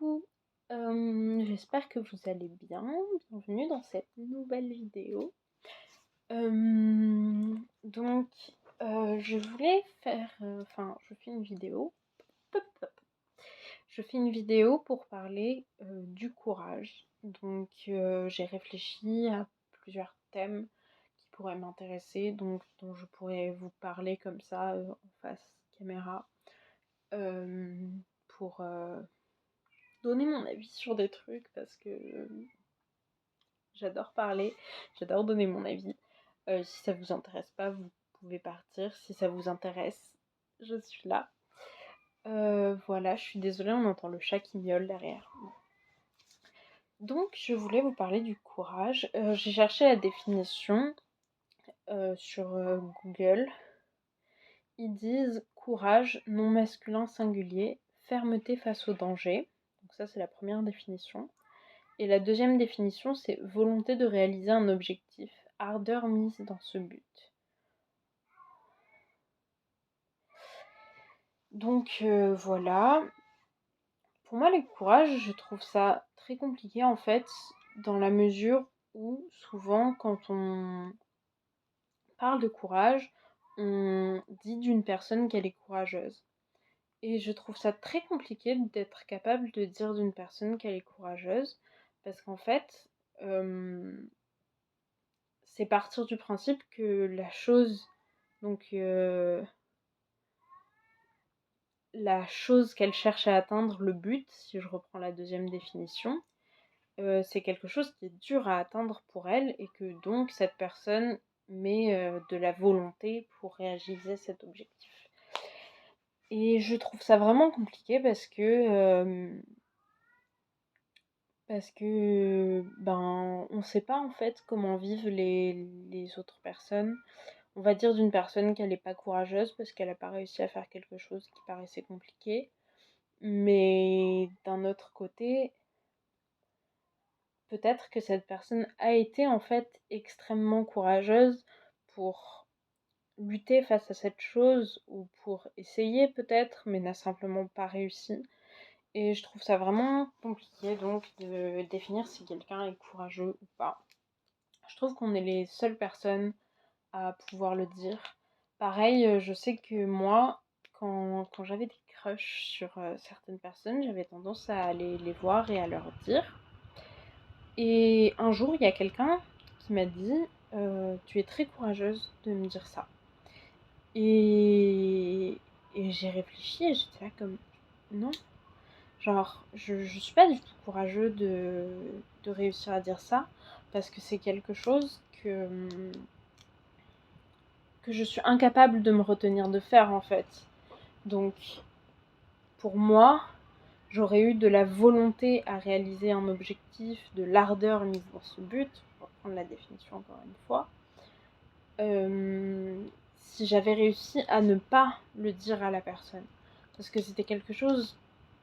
Coucou, j'espère que vous allez bien. Bienvenue dans cette nouvelle vidéo. Donc, je voulais faire, je fais une vidéo. Pop, pop. Je fais une vidéo pour parler du courage. Donc, j'ai réfléchi à plusieurs thèmes qui pourraient m'intéresser, donc dont je pourrais vous parler comme ça en face caméra, pour donner mon avis sur des trucs parce que j'adore parler, j'adore donner mon avis. Si ça vous intéresse pas, vous pouvez partir. Si ça vous intéresse, je suis là. Voilà, je suis désolée, on entend le chat qui miaule derrière. Donc, je voulais vous parler du courage. J'ai cherché la définition sur Google. Ils disent courage, non masculin singulier, fermeté face au danger. Donc ça, c'est la première définition. Et la deuxième définition, c'est volonté de réaliser un objectif, ardeur mise dans ce but. Donc voilà. Pour moi, le courage, je trouve ça très compliqué en fait, dans la mesure où souvent quand on parle de courage, on dit d'une personne qu'elle est courageuse. Et je trouve ça très compliqué d'être capable de dire d'une personne qu'elle est courageuse, parce qu'en fait, c'est partir du principe que la chose, donc la chose qu'elle cherche à atteindre, le but, si je reprends la deuxième définition, c'est quelque chose qui est dur à atteindre pour elle et que donc cette personne met de la volonté pour réaliser cet objectif. Et je trouve ça vraiment compliqué parce que on sait pas en fait comment vivent les autres personnes. On va dire d'une personne qu'elle n'est pas courageuse parce qu'elle n'a pas réussi à faire quelque chose qui paraissait compliqué. Mais d'un autre côté, peut-être que cette personne a été en fait extrêmement courageuse pour lutter face à cette chose ou pour essayer peut-être, mais n'a simplement pas réussi. Et je trouve ça vraiment compliqué donc de définir si quelqu'un est courageux ou pas. Je trouve qu'on est les seules personnes à pouvoir le dire. Pareil, je sais que moi, quand j'avais des crushs sur certaines personnes, j'avais tendance à aller les voir et à leur dire. Et un jour, il y a quelqu'un qui m'a dit tu es très courageuse de me dire ça. Et, et j'ai réfléchi et j'étais là comme non. Genre, je suis pas du tout courageux de réussir à dire ça parce que c'est quelque chose que je suis incapable de me retenir de faire en fait. Donc, pour moi, j'aurais eu de la volonté à réaliser un objectif, de l'ardeur mise dans ce but, pour prendre la définition encore une fois, si j'avais réussi à ne pas le dire à la personne. Parce que c'était quelque chose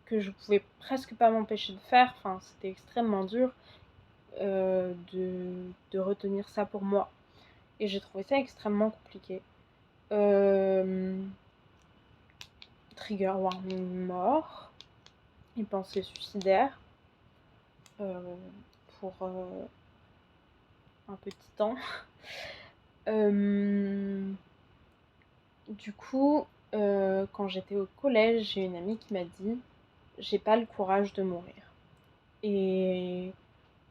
que je pouvais presque pas m'empêcher de faire, enfin c'était extrêmement dur de retenir ça pour moi. Et j'ai trouvé ça extrêmement compliqué. Trigger warning mort et pensée suicidaire pour un petit temps. Du coup, quand j'étais au collège, j'ai une amie qui m'a dit j'ai pas le courage de mourir. Et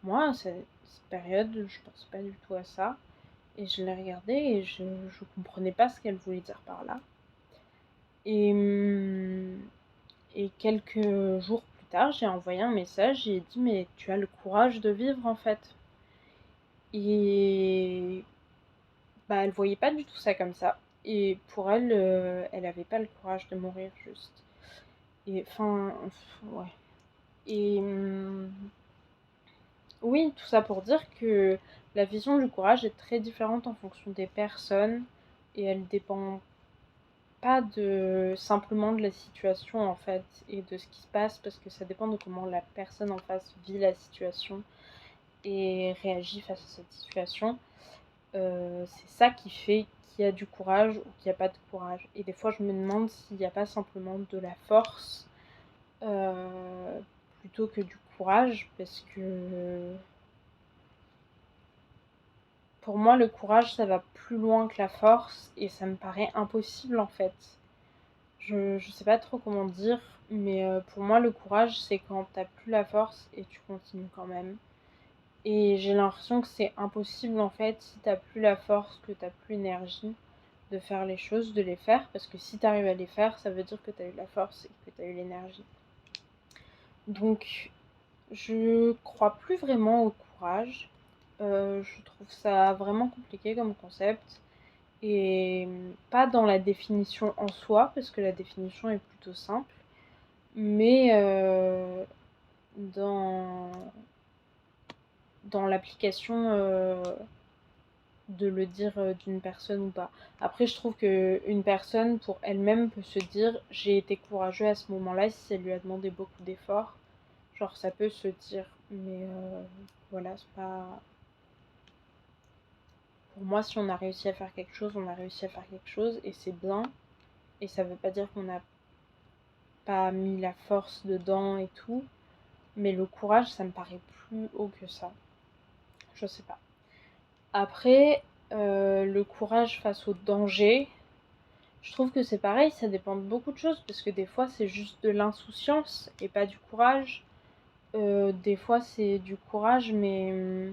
moi, à cette période, je pensais pas du tout à ça. Et je l'ai regardée et je comprenais pas ce qu'elle voulait dire par là. Et, et quelques jours plus tard, j'ai envoyé un message et j'ai dit mais tu as le courage de vivre en fait. Et elle voyait pas du tout ça comme ça. Et pour elle, elle avait pas le courage de mourir juste. Et enfin, ouais. Et oui, tout ça pour dire que la vision du courage est très différente en fonction des personnes et elle dépend pas simplement de la situation en fait et de ce qui se passe parce que ça dépend de comment la personne en face vit la situation et réagit face à cette situation. C'est ça qui fait qu'il y a du courage ou qu'il n'y a pas de courage. Et des fois je me demande s'il n'y a pas simplement de la force plutôt que du courage, parce que pour moi le courage ça va plus loin que la force et ça me paraît impossible en fait. Je sais pas trop comment dire, mais pour moi le courage c'est quand t'as plus la force et tu continues quand même. Et j'ai l'impression que c'est impossible en fait si t'as plus la force, que t'as plus l'énergie de faire les choses, de les faire, parce que si t'arrives à les faire, ça veut dire que t'as eu la force et que t'as eu l'énergie. Donc je crois plus vraiment au courage. Je trouve ça vraiment compliqué comme concept. Et pas dans la définition en soi, parce que la définition est plutôt simple, mais dans, dans l'application de le dire d'une personne ou pas. Après, je trouve qu'une personne, pour elle-même, peut se dire j'ai été courageux à ce moment-là si ça lui a demandé beaucoup d'efforts. Genre, ça peut se dire, mais voilà, c'est pas. Pour moi, si on a réussi à faire quelque chose, on a réussi à faire quelque chose et c'est bien. Et ça veut pas dire qu'on n'a pas mis la force dedans et tout. Mais le courage, ça me paraît plus haut que ça. Je sais pas. Après, le courage face au danger, je trouve que c'est pareil, ça dépend de beaucoup de choses, parce que des fois c'est juste de l'insouciance et pas du courage. Des fois c'est du courage, mais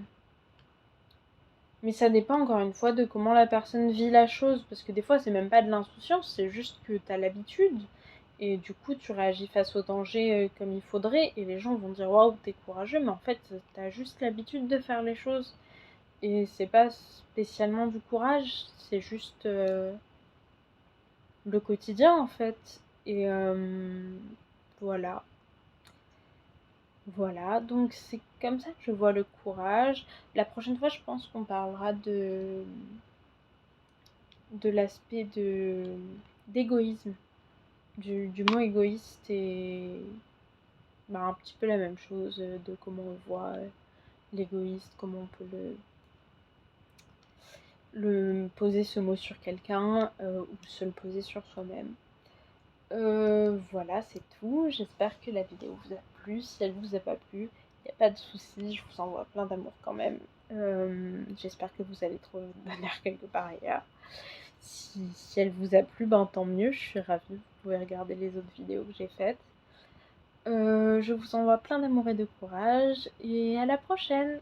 ça dépend encore une fois de comment la personne vit la chose, parce que des fois c'est même pas de l'insouciance, c'est juste que t'as l'habitude. Et du coup, tu réagis face au danger comme il faudrait, et les gens vont dire waouh, t'es courageux, mais en fait, t'as juste l'habitude de faire les choses. Et c'est pas spécialement du courage, c'est juste le quotidien en fait. Et voilà. Voilà, donc c'est comme ça que je vois le courage. La prochaine fois, je pense qu'on parlera de l'aspect d'égoïsme, du mot égoïste et bah, un petit peu la même chose, de comment on voit l'égoïste, comment on peut le poser ce mot sur quelqu'un ou se le poser sur soi-même. Voilà, c'est tout. J'espère que la vidéo vous a plu. Si elle vous a pas plu, il n'y a pas de souci, je vous envoie plein d'amour quand même. J'espère que vous allez trouver votre bonheur quelque part ailleurs. Si elle vous a plu, ben tant mieux, je suis ravie. Vous pouvez regarder les autres vidéos que j'ai faites. Je vous envoie plein d'amour et de courage et à la prochaine.